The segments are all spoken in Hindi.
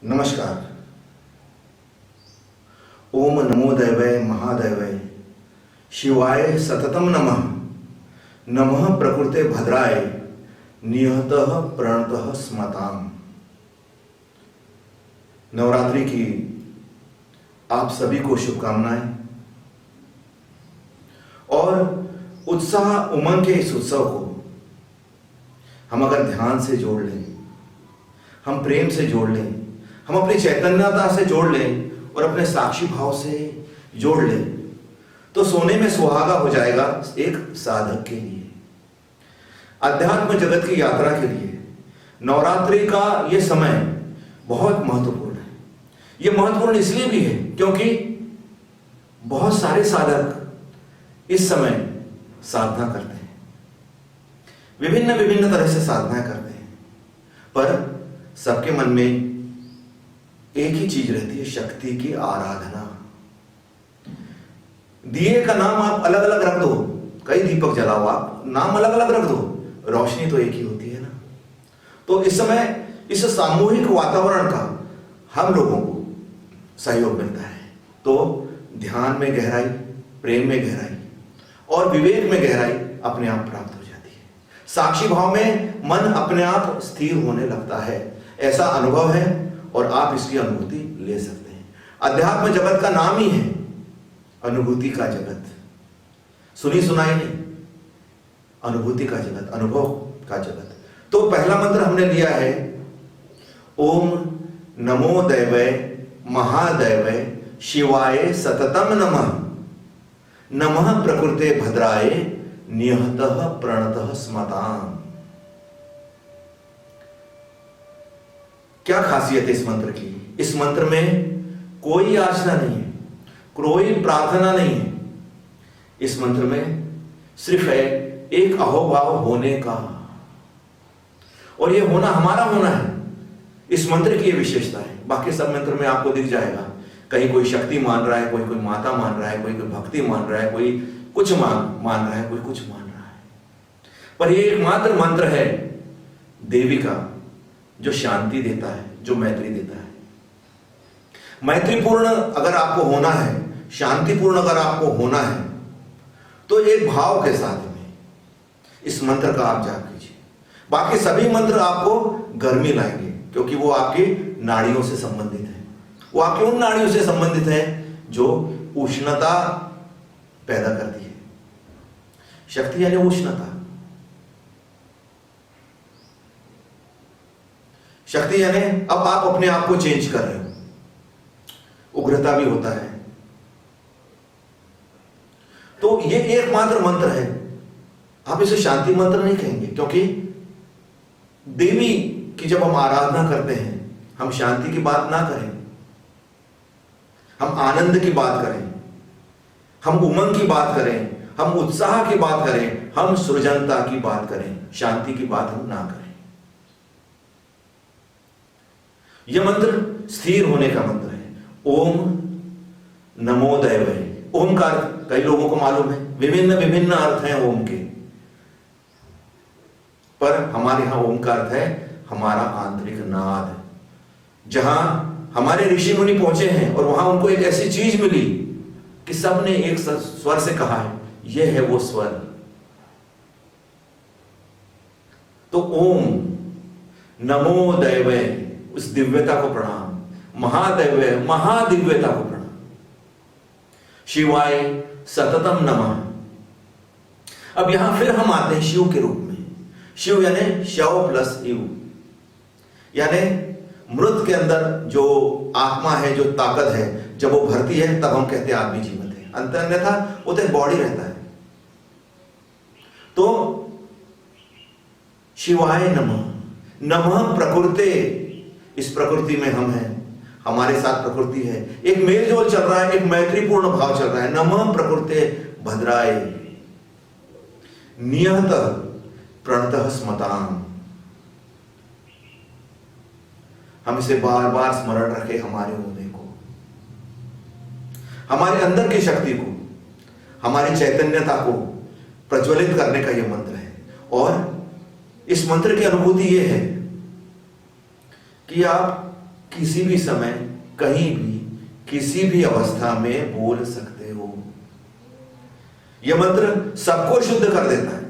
नमस्कार। ओम नमो दैवय महादैवय शिवाय सततम नमः। नमः प्रकृते भद्राय नियतः प्रणतः स्मताम। नवरात्रि की आप सभी को शुभकामनाएं और उत्साह उमंग के इस उत्सव को हम अगर ध्यान से जोड़ लें, हम प्रेम से जोड़ लें, हम अपनी चैतन्यता से जोड़ लें और अपने साक्षी भाव से जोड़ लें तो सोने में सुहागा हो जाएगा एक साधक के लिए, अध्यात्म जगत की यात्रा के लिए। नवरात्रि का यह समय बहुत महत्वपूर्ण है। यह महत्वपूर्ण इसलिए भी है क्योंकि बहुत सारे साधक इस समय साधना करते हैं, विभिन्न विभिन्न तरह से साधना करते हैं, पर सबके मन में एक ही चीज रहती है, शक्ति की आराधना। दिए का नाम आप अलग अलग रख दो, कई दीपक जलाओ, आप नाम अलग अलग रख दो, रोशनी तो एक ही होती है ना। तो इस समय इस सामूहिक वातावरण का हम लोगों को सहयोग मिलता है। तो ध्यान में गहराई, प्रेम में गहराई और विवेक में गहराई अपने आप प्राप्त हो जाती है। साक्षी भाव में मन अपने आप स्थिर होने लगता है, ऐसा अनुभव है और आप इसकी अनुभूति ले सकते हैं। अध्यात्म जगत का नाम ही है अनुभूति का जगत, सुनी सुनाई नहीं, अनुभूति का जगत, अनुभव का जगत। तो पहला मंत्र हमने लिया है ओम नमो दैवय महादैवय शिवाय सततम नमः। नमः प्रकृते भद्राय नियतः प्रणतः स्मताम। क्या खासियत है इस मंत्र की? इस मंत्र में कोई याचना नहीं है, कोई प्रार्थना नहीं है। इस मंत्र में सिर्फ है एक अहोभाव होने का, और यह होना हमारा होना है। इस मंत्र की यह विशेषता है। बाकी सब मंत्र में आपको दिख जाएगा, कहीं कोई शक्ति मान रहा है, कोई कोई माता मान रहा है, कोई कोई भक्ति मान रहा है, कोई कुछ मान रहा है, कोई कुछ मान रहा है, पर यह एकमात्र मंत्र है देवी का जो शांति देता है, जो मैत्री देता है। मैत्रीपूर्ण अगर आपको होना है, शांतिपूर्ण अगर आपको होना है, तो एक भाव के साथ में इस मंत्र का आप जाप कीजिए। बाकी सभी मंत्र आपको गर्मी लाएंगे क्योंकि वो आपकी नाड़ियों से संबंधित है। वो आपकी उन नाड़ियों से संबंधित है जो उष्णता पैदा करती है। शक्ति यानी उष्णता, शक्ति यानी अब आप अपने आप को चेंज कर रहे हो, उग्रता भी होता है। तो ये एकमात्र मंत्र है। आप इसे शांति मंत्र नहीं कहेंगे क्योंकि देवी की जब हम आराधना करते हैं, हम शांति की बात ना करें, हम आनंद की बात करें, हम उमंग की बात करें, हम उत्साह की बात करें, हम सृजनता की बात करें, शांति की बात हम ना करें। यह मंत्र स्थिर होने का मंत्र है। ओम नमो दैवय। ओम का अर्थ कई लोगों को मालूम है, विभिन्न विभिन्न अर्थ हैं ओम के, पर हमारे यहां ओम का अर्थ है हमारा आंतरिक नाद। जहां हमारे ऋषि मुनि पहुंचे हैं और वहां उनको एक ऐसी चीज मिली कि सबने एक स्वर से कहा है, यह है वो स्वर। तो ओम नमो दैवय, उस दिव्यता को प्रणाम, महादैवय महादिव्यता को प्रणाम, शिवाय सततम नमः। अब यहां फिर हम आते हैं शिव के रूप में। शिव यानी शव प्लस इव, यानी मृत के अंदर जो आत्मा है, जो ताकत है, जब वो भरती है तब हम कहते हैं आदमी जीवित है, अन्यथा वो तो एक बॉडी रहता है। तो शिवाय नमः। नमः प्रकृते, इस प्रकृति में हम हैं, हमारे साथ प्रकृति है, एक मेलजोल चल रहा है, एक मैत्रीपूर्ण भाव चल रहा है। नमः प्रकृते भद्राय नियतः प्रणतः स्मताम। हम इसे बार बार स्मरण रखें, हमारे होने को, हमारे अंदर की शक्ति को, हमारी चैतन्यता को प्रज्वलित करने का यह मंत्र है। और इस मंत्र की अनुभूति यह है कि आप किसी भी समय, कहीं भी, किसी भी अवस्था में बोल सकते हो। यह मंत्र सबको शुद्ध कर देता है,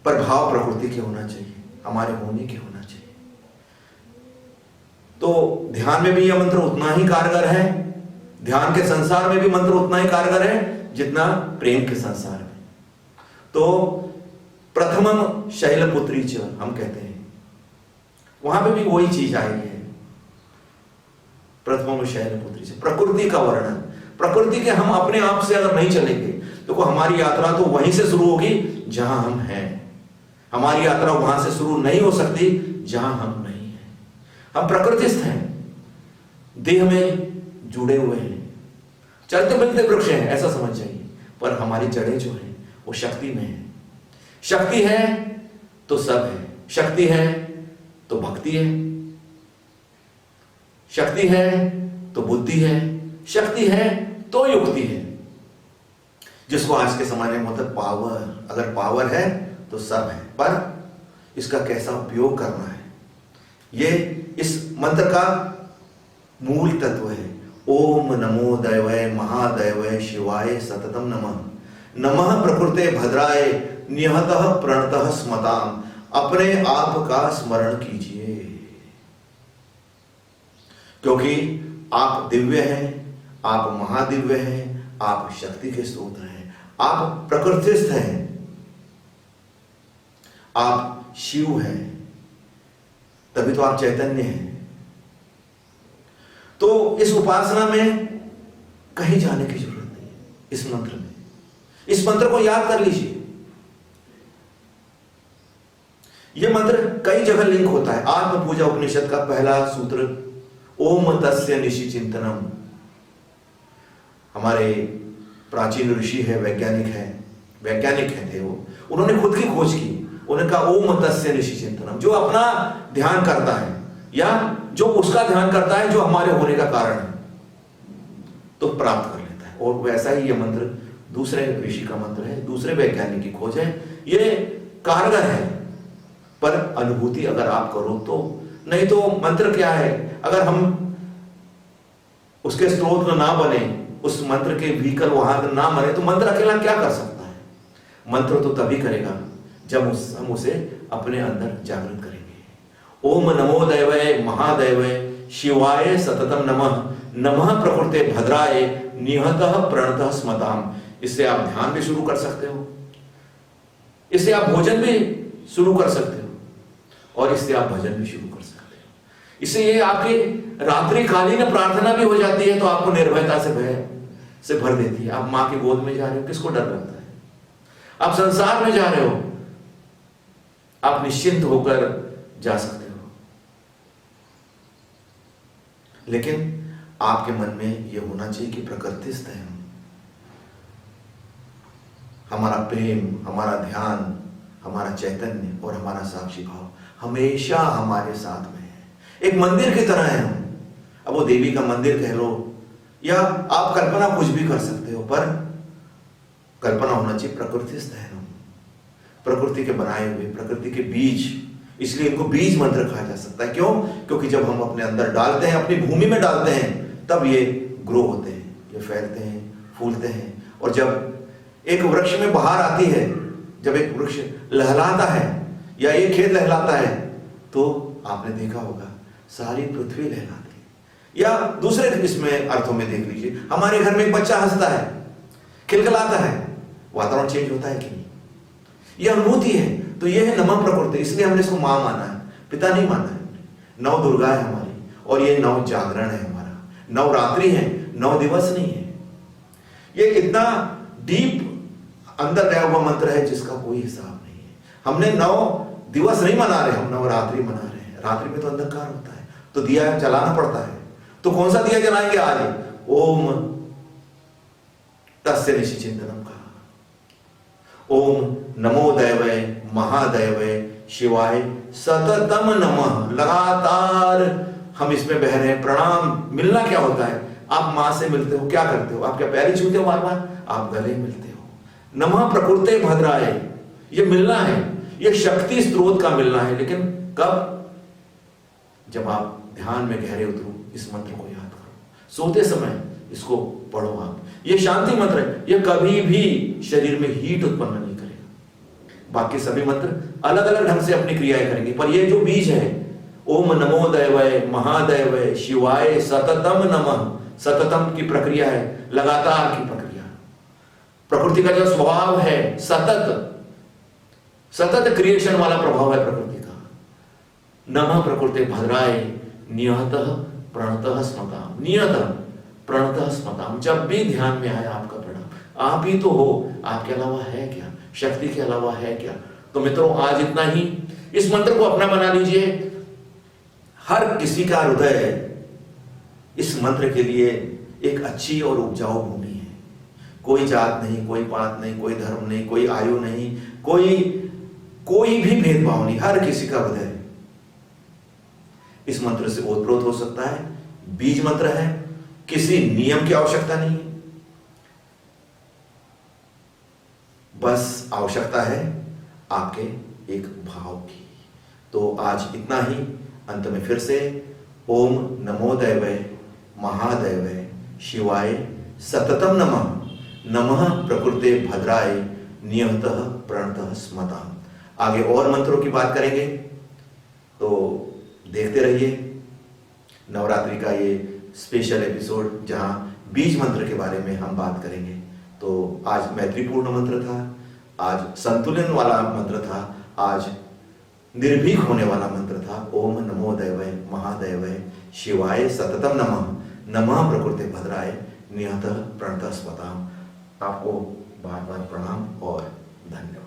पर भाव प्रकृति के होना चाहिए, हमारे होने के होना चाहिए। तो ध्यान में भी यह मंत्र उतना ही कारगर है, ध्यान के संसार में भी मंत्र उतना ही कारगर है जितना प्रेम के संसार में। तो प्रथमम शैलपुत्री च हम कहते हैं, वहां पे भी वही चीज आई है। प्रथमम शैलपुत्री च, प्रकृति का वर्णन। प्रकृति के हम अपने आप से अगर नहीं चलेंगे तो हमारी यात्रा तो वहीं से शुरू होगी जहां हम हैं। हमारी यात्रा वहां से शुरू नहीं हो सकती जहां हम नहीं हैं। हम प्रकृतिस्थ हैं, देह में जुड़े हुए हैं, चलते मिलते वृक्ष हैं ऐसा समझ जाइए, पर हमारी जड़ें जो हैं वो शक्ति में है। शक्ति है तो सब है, शक्ति है तो भक्ति है, शक्ति है तो बुद्धि है, शक्ति है तो युक्ति है, जिसको आज के जमाने में मतलब पावर। अगर पावर है तो सब है, पर इसका कैसा उपयोग करना है, ये इस मंत्र का मूल तत्व है। ओम नमो दैवय महादैवय शिवाय सततम नमः। नमः प्रकृते भद्राय निहतः प्रणतः स्मताम। अपने आप का स्मरण कीजिए, क्योंकि आप दिव्य हैं, आप महादिव्य हैं, आप शक्ति के स्रोत हैं, आप प्रकृतिस्थ हैं, आप शिव हैं, तभी तो आप चैतन्य हैं। तो इस उपासना में कहीं जाने की जरूरत नहीं है। इस मंत्र में, इस मंत्र को याद कर लीजिए। यह मंत्र कई जगह लिंक होता है। आत्म पूजा उपनिषद का पहला सूत्र ओम तस्य निशि चिंतनम। हमारे प्राचीन ऋषि है, वैज्ञानिक है थे वो, उन्होंने खुद की खोज की। उन्होंने कहा ओम तस्य निशि चिंतनम, जो अपना ध्यान करता है या जो उसका ध्यान करता है जो हमारे होने का कारण है, तो प्राप्त कर लेता है। और वैसा ही यह मंत्र दूसरे ऋषि का मंत्र है, दूसरे वैज्ञानिक की खोज है। ये कारगर है, पर अनुभूति अगर आप करो तो। नहीं तो मंत्र क्या है, अगर हम उसके स्रोत ना बने, उस मंत्र के व्हीकल वहां ना बने, तो मंत्र अकेला क्या कर सकता है। मंत्र तो तभी करेगा जब हम उसे अपने अंदर जागृत करेंगे। ओम नमो दैवय महादैवय शिवाय सततम नमः। नमः प्रकृते भद्राय निहतः प्रणतः स्मताम। इससे आप ध्यान भी शुरू कर सकते हो, इससे आप भोजन भी शुरू कर सकते हो, और इससे आप भजन भी शुरू कर सकते हो। इससे ये आपकी रात्रिकालीन प्रार्थना भी हो जाती है, तो आपको निर्भयता से भय से भर देती है। आप मां की गोद में जा रहे हो, किसको डर लगता है। आप संसार में जा रहे हो, आप निश्चिंत होकर जा सकते हो। लेकिन आपके मन में यह होना चाहिए कि प्रकृतिस्थ है हम। हमारा प्रेम, हमारा ध्यान, हमारा चैतन्य और हमारा साक्षी भाव हमेशा हमारे साथ में है। एक मंदिर की तरह है हम। अब वो देवी का मंदिर कह लो, या आप कल्पना कुछ भी कर सकते हो, पर कल्पना होना चाहिए प्रकृतिस्थ है हम, प्रकृति के बनाए हुए, प्रकृति के बीज। इसलिए इनको बीज मंत्र कहा जा सकता है। क्यों? क्योंकि जब हम अपने अंदर डालते हैं, अपनी भूमि में डालते हैं, तब ये ग्रो होते हैं, ये फैलते हैं, फूलते हैं। और जब एक वृक्ष में बहार आती है, जब एक वृक्ष लहलाता है या एक खेत लहलाता है, तो आपने देखा होगा सारी पृथ्वी लहलाती है। या दूसरे इसमें अर्थों में देख लीजिए, हमारे घर में एक बच्चा हंसता है, खिलखिलाता है, वातावरण चेंज होता है कि नहीं? यह अनुभूति है। तो यह है नमः प्रकृति। इसलिए हमने इसको मां माना है, पिता नहीं माना है। नौ दुर्गा है हमारी, और ये नौ जागरण है हमारा, नवरात्रि है, 9 दिवस नहीं है। ये इतना डीप अंदर गया हुआ मंत्र है जिसका कोई हिसाब नहीं है। हमने 9 दिवस नहीं मना रहे, हम नवरात्रि मना रहे हैं। रात्रि में तो अंधकार होता है, तो दिया जलाना पड़ता है। तो कौन सा दिया जलाएंगे आज? ओम तस्य निशि चिंतनम का। ओम नमो दैवय महादैवय शिवाय सततम नमः। लगातार हम इसमें बह रहे हैं। प्रणाम, मिलना क्या होता है? आप मां से मिलते हो, क्या करते हो? आप क्या पैर ही छूते हो बार बार? आप गले मिलते हो। नमः प्रकृते भद्राय, ये मिलना है, ये शक्ति स्रोत का मिलना है। लेकिन कब? जब आप ध्यान में गहरे उतरो इस मंत्र को याद करो, सोते समय इसको पढ़ो आप। ये शांति मंत्र है, ये कभी भी शरीर में हीट उत्पन्न नहीं करेगा। बाकी सभी मंत्र अलग अलग ढंग से अपनी क्रियाएं करेंगे, पर ये जो बीज है, ओम नमो दैवय महादैवय शिवाय सततम नमः, सततम की प्रक्रिया है, लगातार की प्रक्रिया। प्रकृति का जो स्वभाव है सतत क्रिएशन वाला प्रभाव है प्रकृति का। नमः प्रकृते भद्राय नियतः प्रणतः स्मताम, नियतः प्रणतः स्मताम। जब भी ध्यान में आया आपका प्रणाम, आप ही तो हो, आपके अलावा है क्या, शक्ति के अलावा है क्या। तो मित्रों आज इतना ही, इस मंत्र को अपना बना लीजिए। हर किसी का हृदय इस मंत्र के लिए एक अच्छी और उपजाऊ भूमि है। कोई जात नहीं, कोई पात नहीं, कोई धर्म नहीं, कोई आयु नहीं, कोई भी भेदभाव नहीं, हर किसी का हृदय इस मंत्र से ओतप्रोत हो सकता है। बीज मंत्र है, किसी नियम की आवश्यकता नहीं है, बस आवश्यकता है आपके एक भाव की। तो आज इतना ही। अंत में फिर से ओम नमो दैवय महादैवय शिवाय सततम नमः, नमः प्रकृते भद्राय नियतः प्रणतः स्मताम। आगे और मंत्रों की बात करेंगे, तो देखते रहिए नवरात्रि का ये स्पेशल एपिसोड जहां बीज मंत्र के बारे में हम बात करेंगे। तो आज मैत्रीपूर्ण मंत्र था, आज संतुलन वाला मंत्र था, आज निर्भीक होने वाला मंत्र था। ओम नमो दैवय महादैवय शिवाय सततम नमः, नमः प्रकृते भद्राय नियतः प्रणतः स्मताम। आपको बार बार प्रणाम और धन्यवाद।